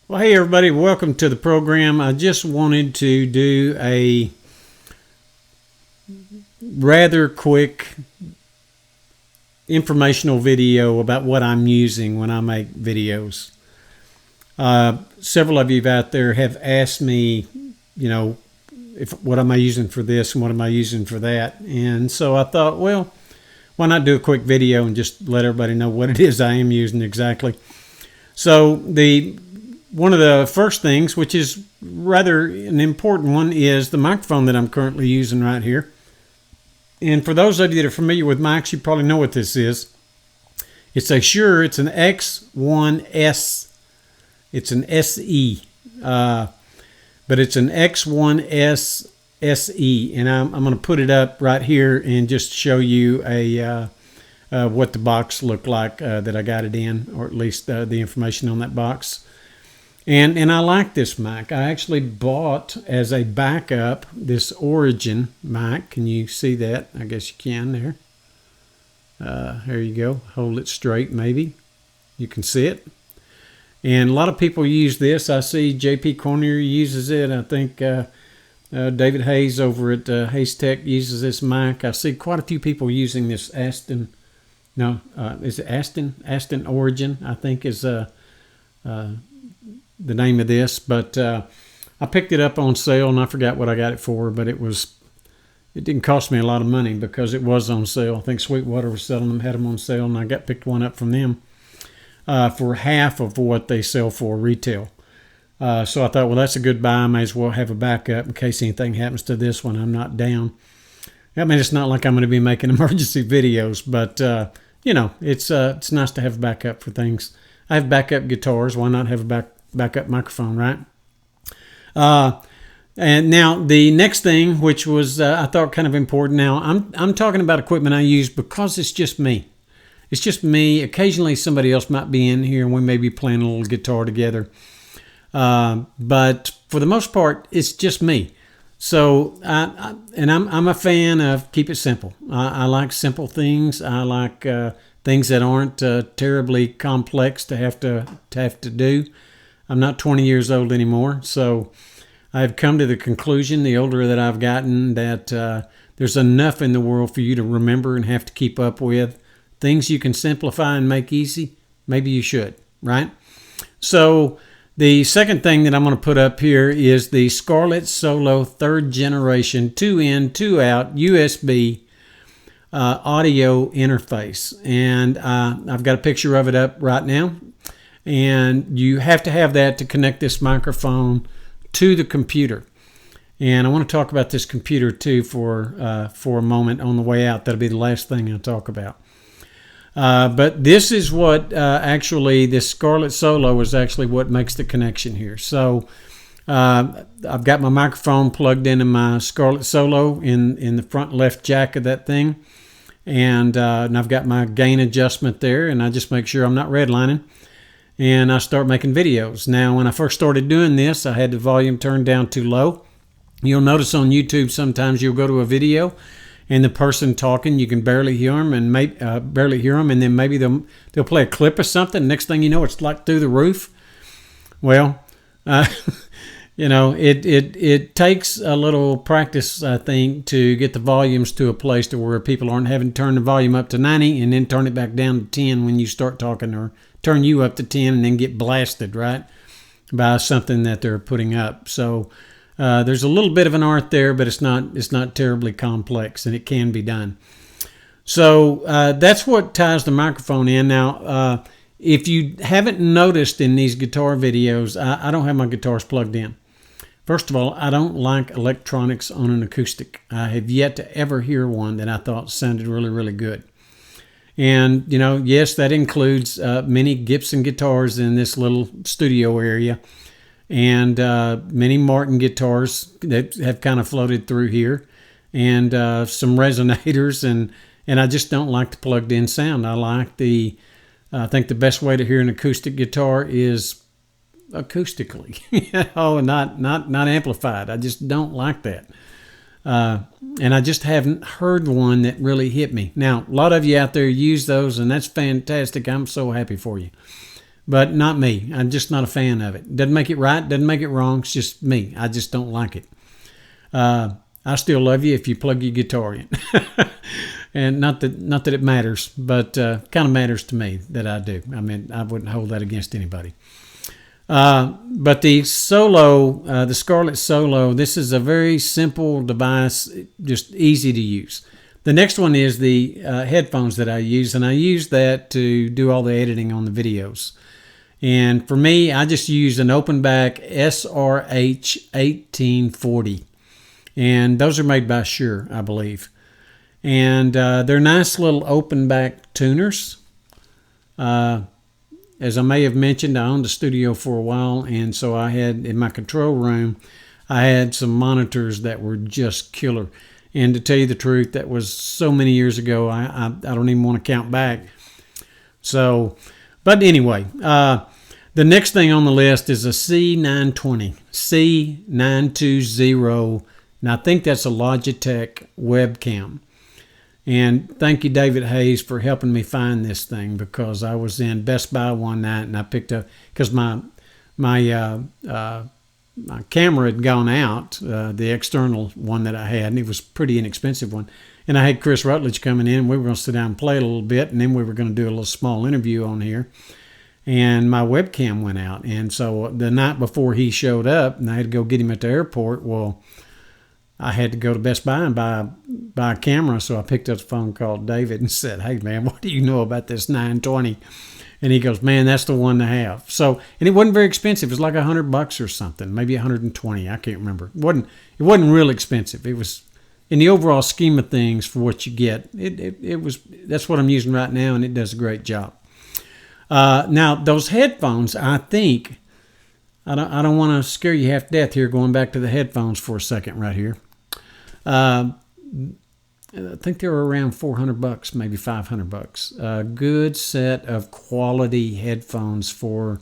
Well, hey everybody, welcome to the program. I just wanted to do a rather quick informational video about what I'm using when I make videos. Several of you out there have asked me, what am I using for this and what am I using for that? And so I thought, well, why not do a quick video and just let everybody know what it is I am using exactly. So one of the first things, which is rather an important one, is the microphone that I'm currently using right here. And for those of you that are familiar with mics, you probably know what this is. It's a Shure. It's an X1S. It's an SE. But it's an X1S SE. And I'm going to put it up right here and just show you what the box looked like that I got it in, or at least the information on that box. And I like this mic. I actually bought as a backup this Origin mic. Can you see that? I guess you can there. There you go. Hold it straight maybe. You can see it. And a lot of people use this. I see JP Cornier uses it. I think David Hayes over at Hayes Tech uses this mic. I see quite a few people using this Aston. No, is it Aston? Aston Origin, I think, is the name of this, but I picked it up on sale and I forgot what I got it for, but it didn't cost me a lot of money because it was on sale. I think Sweetwater was selling them, had them on sale, and I picked one up from them for half of what they sell for retail. So I thought, well, that's a good buy. I may as well have a backup in case anything happens to this one. I'm not down. I mean, it's not like I'm going to be making emergency videos, but it's nice to have a backup for things. I have backup guitars. Why not have a backup microphone, right? And now the next thing, which was I thought kind of important. Now I'm talking about equipment I use because it's just me. It's just me. Occasionally somebody else might be in here and we may be playing a little guitar together. But for the most part, it's just me. So I'm a fan of keep it simple. I like simple things. I like things that aren't terribly complex to have to do. I'm not 20 years old anymore, so I've come to the conclusion, the older that I've gotten, that there's enough in the world for you to remember and have to keep up with. Things you can simplify and make easy, maybe you should, right? So the second thing that I'm going to put up here is the Scarlett Solo 3rd generation 2-in, 2-out USB audio interface. And I've got a picture of it up right now. And you have to have that to connect this microphone to the computer. And I want to talk about this computer too for a moment on the way out. That'll be the last thing I talk about. But this is what actually this Scarlett Solo is actually what makes the connection here. So I've got my microphone plugged into my Scarlett Solo in the front left jack of that thing. And I've got my gain adjustment there, and I just make sure I'm not redlining. And I start making videos. Now, when I first started doing this, I had the volume turned down too low. You'll notice on YouTube sometimes you'll go to a video and the person talking, you can barely hear them, and then maybe they'll play a clip or something. Next thing you know, it's like through the roof. Well, it takes a little practice, I think, to get the volumes to a place to where people aren't having to turn the volume up to 90 and then turn it back down to 10 when you start talking, or turn you up to 10 and then get blasted, right, by something that they're putting up. So there's a little bit of an art there, but it's not terribly complex, and it can be done. So that's what ties the microphone in. Now, if you haven't noticed in these guitar videos, I don't have my guitars plugged in. First of all, I don't like electronics on an acoustic. I have yet to ever hear one that I thought sounded really, really good. And, yes, that includes many Gibson guitars in this little studio area, and many Martin guitars that have kind of floated through here, and some resonators, and I just don't like the plugged in sound. I think the best way to hear an acoustic guitar is acoustically, not amplified. I just don't like that. And I just haven't heard one that really hit me. Now, a lot of you out there use those, and that's fantastic. I'm so happy for you. But not me. I'm just not a fan of it. Doesn't make it right, doesn't make it wrong. It's just me. I just don't like it. I still love you if you plug your guitar in. And not that it matters, but kind of matters to me that I do. I mean, I wouldn't hold that against anybody. But the Solo, the Scarlett Solo, this is a very simple device, just easy to use. The next one is the headphones that I use, and I use that to do all the editing on the videos. And for me, I just use an open back SRH 1840. And those are made by Shure, I believe. And they're nice little open back tuners. As I may have mentioned, I owned a studio for a while, and so I had, in my control room, I had some monitors that were just killer. And to tell you the truth, that was so many years ago, I don't even want to count back. So, but anyway, the next thing on the list is a C920, C920, and I think that's a Logitech Webcam. And thank you, David Hayes, for helping me find this thing, because I was in Best Buy one night and I picked up, because my camera had gone out, the external one that I had, and it was a pretty inexpensive one. And I had Chris Rutledge coming in. We were going to sit down and play a little bit, and then we were going to do a little small interview on here. And my webcam went out. And so the night before he showed up, and I had to go get him at the airport, well, I had to go to Best Buy and buy a camera, so I picked up the phone, called David, and said, "Hey, man, what do you know about this 920?" And he goes, "Man, that's the one to have." So, and it wasn't very expensive. It was like $100 or something, maybe 120. I can't remember. It wasn't real expensive. It was, in the overall scheme of things, for what you get, it was. That's what I'm using right now, and it does a great job. Now, those headphones, I think, I don't want to scare you half to death here, going back to the headphones for a second right here. I think they were around $400, maybe $500. A good set of quality headphones for.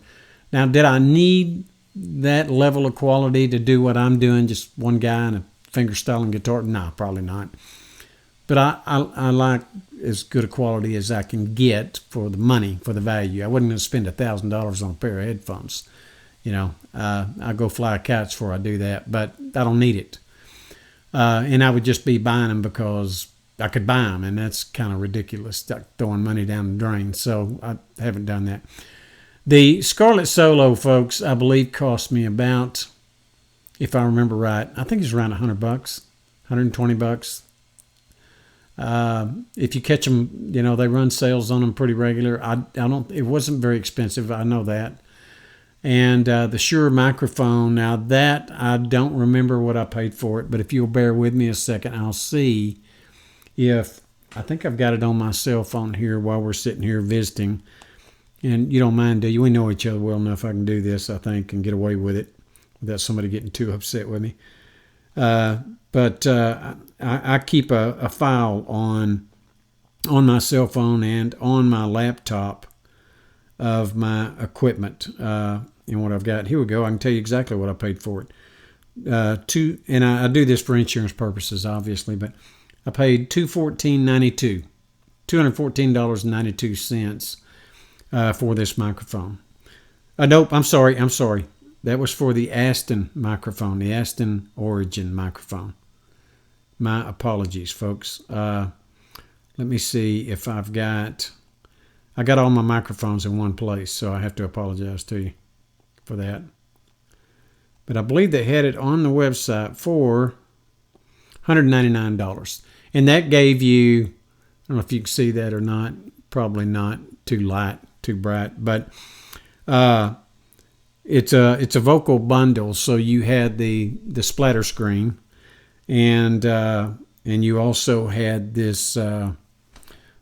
Now, did I need that level of quality to do what I'm doing? Just one guy and a fingerstyling guitar? No, probably not. But I like as good a quality as I can get for the money, for the value. I wasn't going to spend $1,000 on a pair of headphones. I go fly kites before I do that, but I don't need it. And I would just be buying them because I could buy them, and that's kind of ridiculous, like throwing money down the drain. So I haven't done that. The Scarlett Solo, folks, I believe cost me about, if I remember right, I think it's around $100, $120. If you catch them, they run sales on them pretty regular. It wasn't very expensive. I know that. And the Shure microphone, now that I don't remember what I paid for it, but if you'll bear with me a second, I'll see if, I think I've got it on my cell phone here while we're sitting here visiting. And you don't mind, do you? We know each other well enough I can do this, I think, and get away with it without somebody getting too upset with me. But I keep a file on my cell phone and on my laptop of my equipment and what I've got. Here we go. I can tell you exactly what I paid for it. And I do this for insurance purposes, obviously, but I paid $214.92 for this microphone. Nope, I'm sorry. That was for the Aston microphone, the Aston Origin microphone. My apologies, folks. Let me see if I got all my microphones in one place, so I have to apologize to you for that. But I believe they had it on the website for $199. And that gave you, I don't know if you can see that or not, probably not, too light, too bright, but it's a vocal bundle. So you had the splatter screen, and you also had this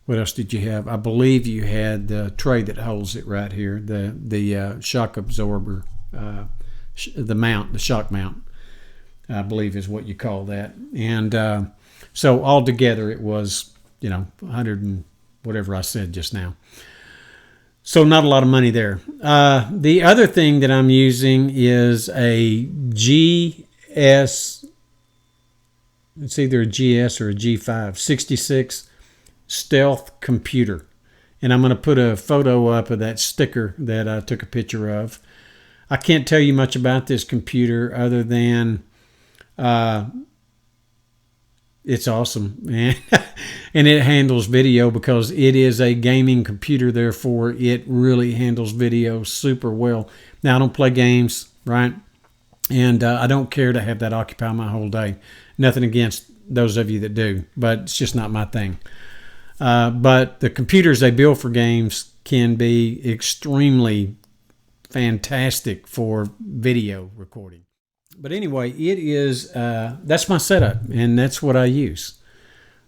What else did you have? I believe you had the tray that holds it right here, the shock absorber, the shock mount, I believe is what you call that. And so altogether it was, 100 and whatever I said just now. So not a lot of money there. The other thing that I'm using is a GS, it's either a GS or a G5, 66 stealth computer. And I'm going to put a photo up of that sticker that I took a picture of. I can't tell you much about this computer other than it's awesome, man. And it handles video because it is a gaming computer. Therefore, it really handles video super well. Now, I don't play games, right? And I don't care to have that occupy my whole day. Nothing against those of you that do, but it's just not my thing. But the computers they build for games can be extremely fantastic for video recording. But anyway, it is, that's my setup, and that's what I use.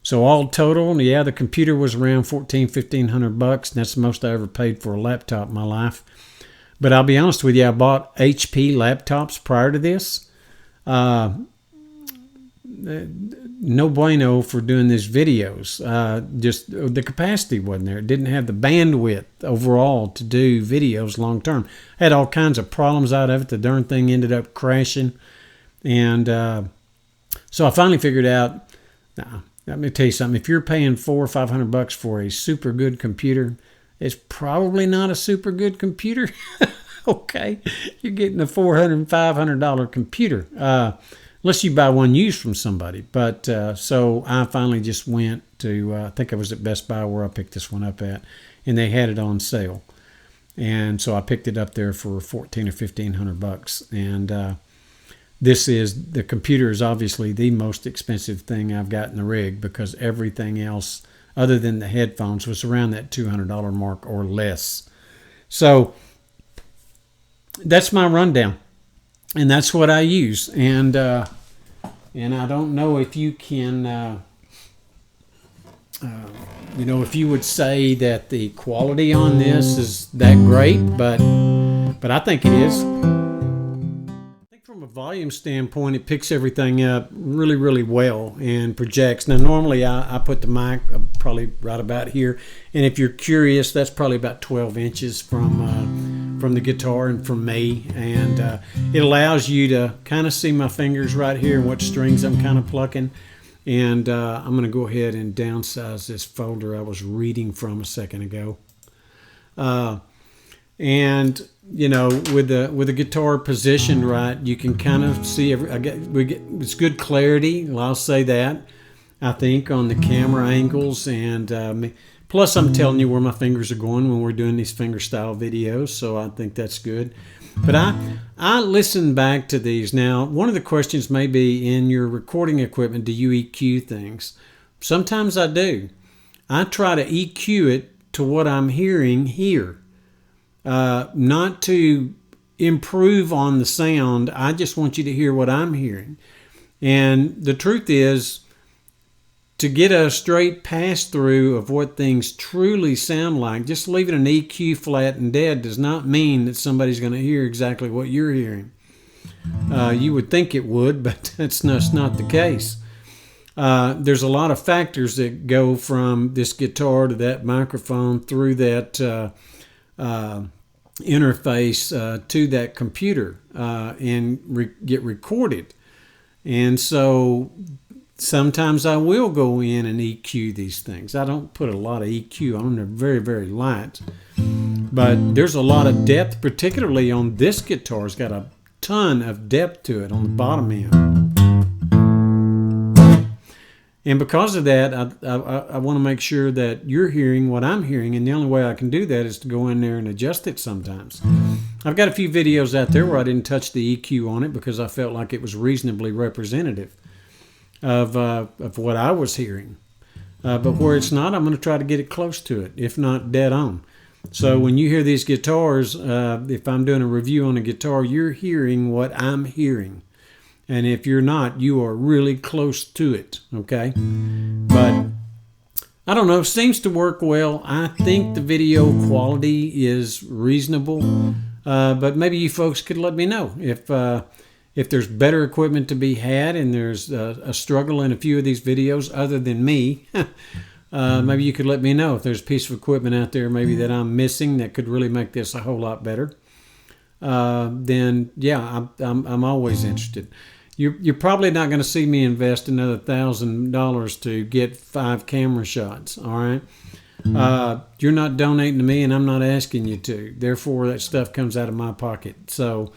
So all total, yeah, the computer was around $1,500 bucks. That's the most I ever paid for a laptop in my life. But I'll be honest with you, I bought HP laptops prior to this. No bueno for doing these videos. Just the capacity wasn't there. It didn't have the bandwidth overall to do videos long term. Had all kinds of problems out of it. The darn thing ended up crashing. And so I finally figured out, let me tell you something. If you're paying $400 or $500 bucks for a super good computer, it's probably not a super good computer. Okay, you're getting a $400 and $500 computer, unless you buy one used from somebody. But so I finally just went to, I think I was at Best Buy where I picked this one up at, and they had it on sale, and so I picked it up there for $1,400 or $1,500 bucks. And the computer is obviously the most expensive thing I've got in the rig, because everything else other than the headphones was around that $200 mark or less. So that's my rundown, and that's what I use. And I don't know if you can, if you would say that the quality on this is that great, but I think it is. From a volume standpoint, it picks everything up really, really well and projects. Now, normally I put the mic probably right about here, and if you're curious, that's probably about 12 inches from the guitar and from me, and it allows you to kind of see my fingers right here and what strings I'm kind of plucking. And I'm going to go ahead and downsize this folder I was reading from a second ago. And with the guitar positioned right, you can kind of see it's good clarity. Well, I'll say that, I think, on the camera angles, and plus I'm telling you where my fingers are going when we're doing these finger style videos, so I think that's good. But I listen back to these. Now, one of the questions may be, in your recording equipment, do you EQ things? Sometimes I do. I try to EQ it to what I'm hearing here. Not to improve on the sound. I just want you to hear what I'm hearing. And the truth is, to get a straight pass through of what things truly sound like, just leaving an EQ flat and dead does not mean that somebody's going to hear exactly what you're hearing. You would think it would, but that's not the case. There's a lot of factors that go from this guitar to that microphone through that interface to that computer and get recorded. And so sometimes I will go in and EQ these things. I don't put a lot of EQ on them. They're very, very light. But there's a lot of depth, particularly on this guitar. It's got a ton of depth to it on the bottom end. And because of that, I want to make sure that you're hearing what I'm hearing, and the only way I can do that is to go in there and adjust it sometimes. I've got a few videos out there where I didn't touch the EQ on it because I felt like it was reasonably representative of what I was hearing. But where it's not, I'm going to try to get it close to it, if not dead on. So when you hear these guitars, if I'm doing a review on a guitar, you're hearing what I'm hearing. And if you're not, you are really close to it, okay? But I don't know, seems to work well. I think the video quality is reasonable, but maybe you folks could let me know if there's better equipment to be had and there's a struggle in a few of these videos other than me. Maybe you could let me know if there's a piece of equipment out there maybe that I'm missing that could really make this a whole lot better. Then yeah, I'm always interested. You're probably not going to see me invest another $1,000 to get 5 camera shots. All right. You're not donating to me, and I'm not asking you to. Therefore, that stuff comes out of my pocket. So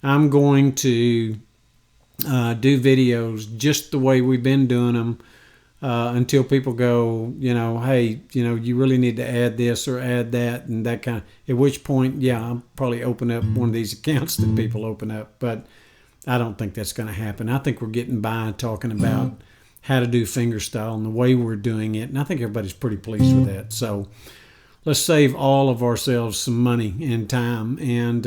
I'm going to do videos just the way we've been doing them until people go, hey, you really need to add this or add that and that kind of. At which point, yeah, I'll probably open up one of these accounts that people open up, but I don't think that's going to happen. I think we're getting by talking about how to do fingerstyle and the way we're doing it, and I think everybody's pretty pleased with that. So let's save all of ourselves some money and time and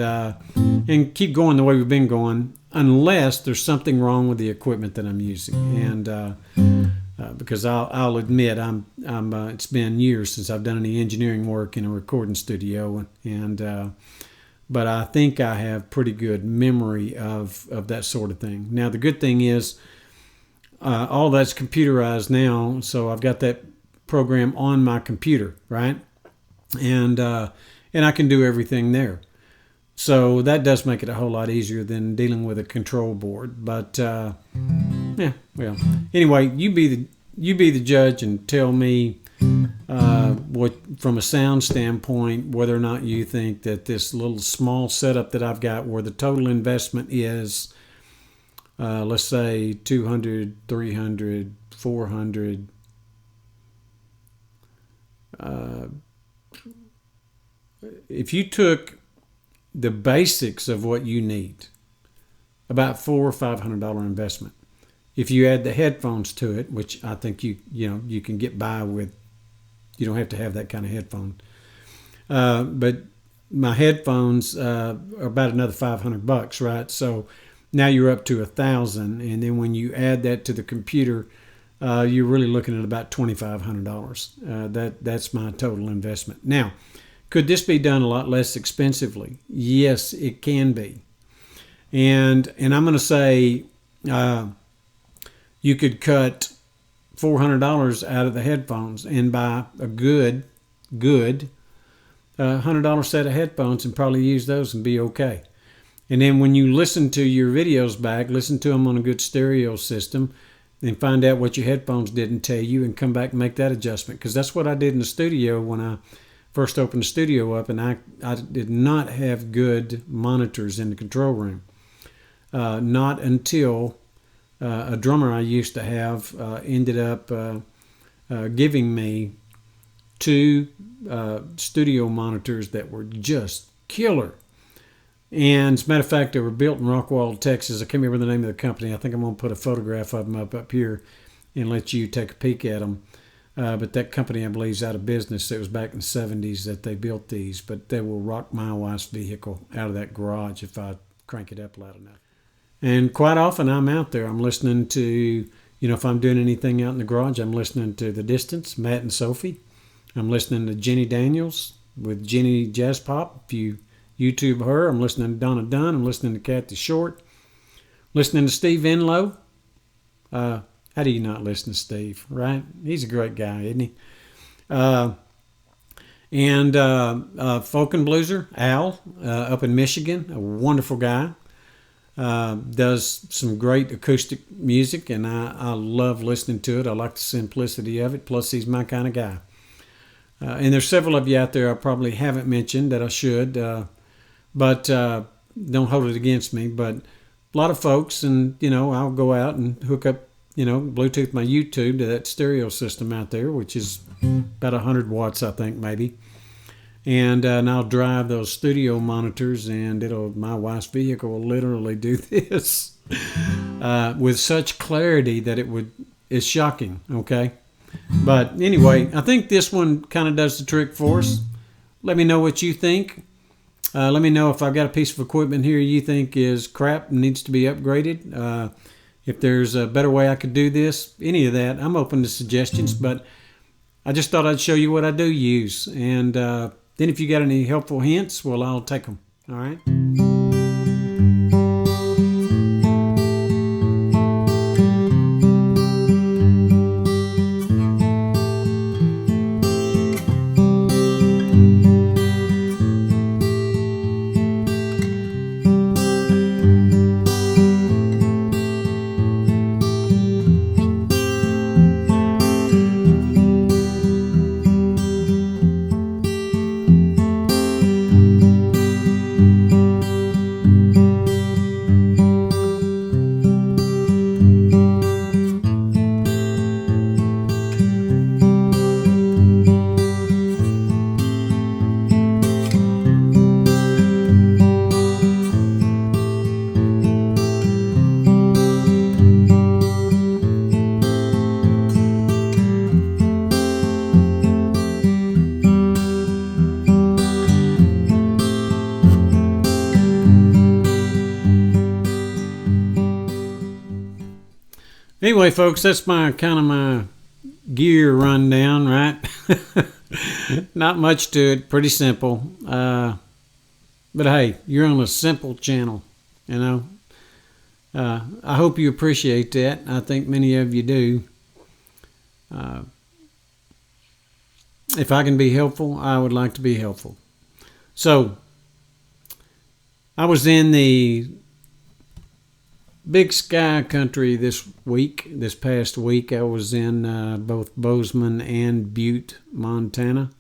keep going the way we've been going, unless there's something wrong with the equipment that I'm using. And because I'll admit, it's been years since I've done any engineering work in a recording studio, but I think I have pretty good memory of that sort of thing. Now, the good thing is all that's computerized now, so I've got that program on my computer, right? And I can do everything there. So that does make it a whole lot easier than dealing with a control board. But yeah, well, anyway, you be the judge and tell me what, from a sound standpoint, whether or not you think that this little small setup that I've got, where the total investment is, let's say 200, 300, 400. If you took the basics of what you need, about $400 or $500 investment. If you add the headphones to it, which I think you can get by with, you don't have to have that kind of headphone. But my headphones are about another $500, right? So now you're up to $1,000, and then when you add that to the computer, you're really looking at about $2,500. That's my total investment. Now, could this be done a lot less expensively? Yes, it can be. And I'm going to say you could cut $400 out of the headphones and buy a good $100 set of headphones and probably use those and be okay. And then when you listen to your videos back, listen to them on a good stereo system and find out what your headphones didn't tell you and come back and make that adjustment. Because that's what I did in the studio when I first opened the studio up, and I did not have good monitors in the control room. Not until a drummer I used to have ended up giving me 2 studio monitors that were just killer. And as a matter of fact, they were built in Rockwall, Texas. I can't remember the name of the company. I think I'm going to put a photograph of them up here and let you take a peek at them. But that company, I believe, is out of business. It was back in the 70s that they built these. But they will rock my wife's vehicle out of that garage if I crank it up loud enough. And quite often I'm out there. I'm listening to, if I'm doing anything out in the garage, I'm listening to The Distance, Matt and Sophie. I'm listening to Jenny Daniels with Jenny Jazz Pop. If you YouTube her, I'm listening to Donna Dunn. I'm listening to Kathy Short. Listening to Steve Enlow. How do you not listen to Steve, right? He's a great guy, isn't he? And folk and blueser, Al, up in Michigan, a wonderful guy. Does some great acoustic music, and I love listening to it. I like the simplicity of it, plus he's my kind of guy. And there's several of you out there I probably haven't mentioned that I should, but don't hold it against me. But a lot of folks, and, I'll go out and hook up, Bluetooth my YouTube to that stereo system out there, which is about 100 watts, I think, maybe. And I'll drive those studio monitors, and my wife's vehicle will literally do this with such clarity that it's shocking, okay? But anyway, I think this one kind of does the trick for us. Let me know what you think. Let me know if I've got a piece of equipment here you think is crap and needs to be upgraded. If there's a better way I could do this, any of that, I'm open to suggestions. But I just thought I'd show you what I do use. And then if you got any helpful hints, well, I'll take them. All right. Anyway, folks, that's my gear rundown, right? Not much to it, pretty simple. But hey, you're on a simple channel, you know. I hope you appreciate that. I think many of you do. If I can be helpful, I would like to be helpful. So, I was in the Big Sky country this past week. I was in both Bozeman and Butte, Montana.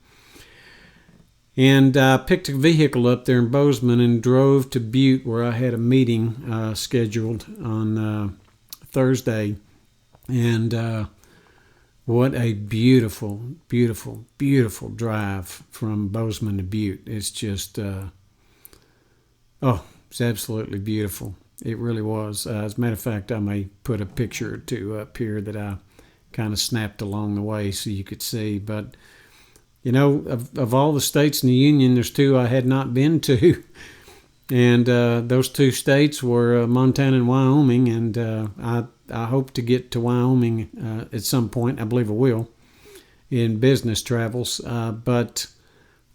And I picked a vehicle up there in Bozeman and drove to Butte, where I had a meeting scheduled on Thursday. And what a beautiful, beautiful, beautiful drive from Bozeman to Butte. It's just, it's absolutely beautiful. It really was. As a matter of fact, I may put a picture or two up here that I kind of snapped along the way so you could see. But, you know, of all the states in the Union, there's two I had not been to. And those two states were Montana and Wyoming. And I hope to get to Wyoming at some point. I believe I will in business travels. But,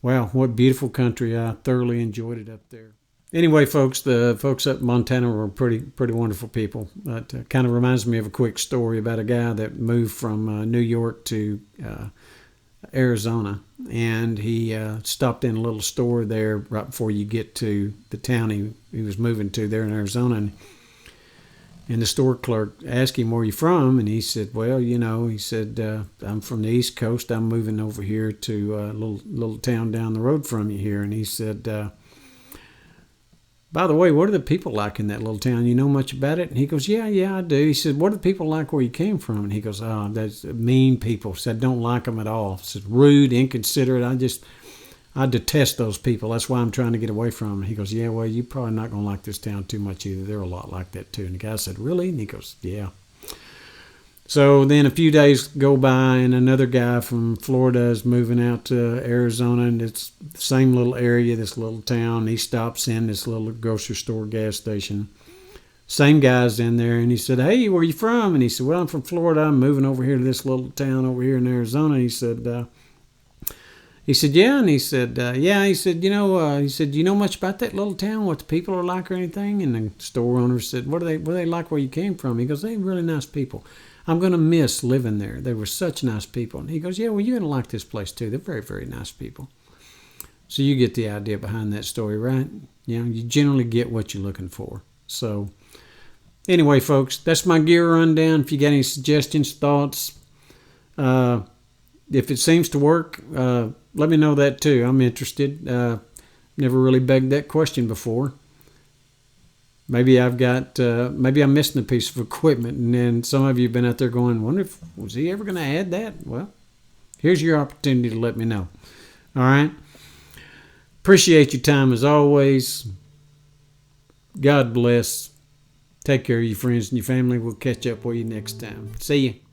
wow, what beautiful country. I thoroughly enjoyed it up there. Anyway, folks, the folks up in Montana were pretty wonderful people. That kind of reminds me of a quick story about a guy that moved from New York to Arizona, and he stopped in a little store there right before you get to the town he was moving to there in Arizona, and the store clerk asked him, "Where are you from?" And he said, "Well, you know," he said, "I'm from the East Coast. I'm moving over here to a little town down the road from you here." And he said, "By the way, what are the people like in that little town? You know much about it?" And he goes, Yeah, I do. He said, "What are the people like where you came from?" And he goes, "Oh, that's mean people." He said, "Don't like them at all." He said, "Rude, inconsiderate. I detest those people. That's why I'm trying to get away from them." And he goes, "Yeah, well, you're probably not going to like this town too much either. They're a lot like that too." And the guy said, "Really?" And he goes, "Yeah." So then a few days go by, and another guy from Florida is moving out to Arizona, and it's the same little area, this little town. He stops in this little grocery store, gas station. Same guy's in there, and he said, "Hey, where you from?" And he said, "Well, I'm from Florida. I'm moving over here to this little town over here in Arizona." And he said, "Yeah." And he said, "Yeah." He said, "You know much about that little town, what the people are like or anything?" And the store owner said, what are they like where you came from?" He goes, "They're really nice people. I'm going to miss living there. They were such nice people." And he goes, "Yeah, well, you're going to like this place too. They're very, very nice people." So you get the idea behind that story, right? You know, you generally get what you're looking for. So anyway, folks, that's my gear rundown. If you got any suggestions, thoughts, if it seems to work, let me know that too. I'm interested. Never really begged that question before. Maybe maybe I'm missing a piece of equipment, and then some of you have been out there going, was he ever going to add that? Well, here's your opportunity to let me know. All right? Appreciate your time as always. God bless. Take care of your friends and your family. We'll catch up with you next time. See you.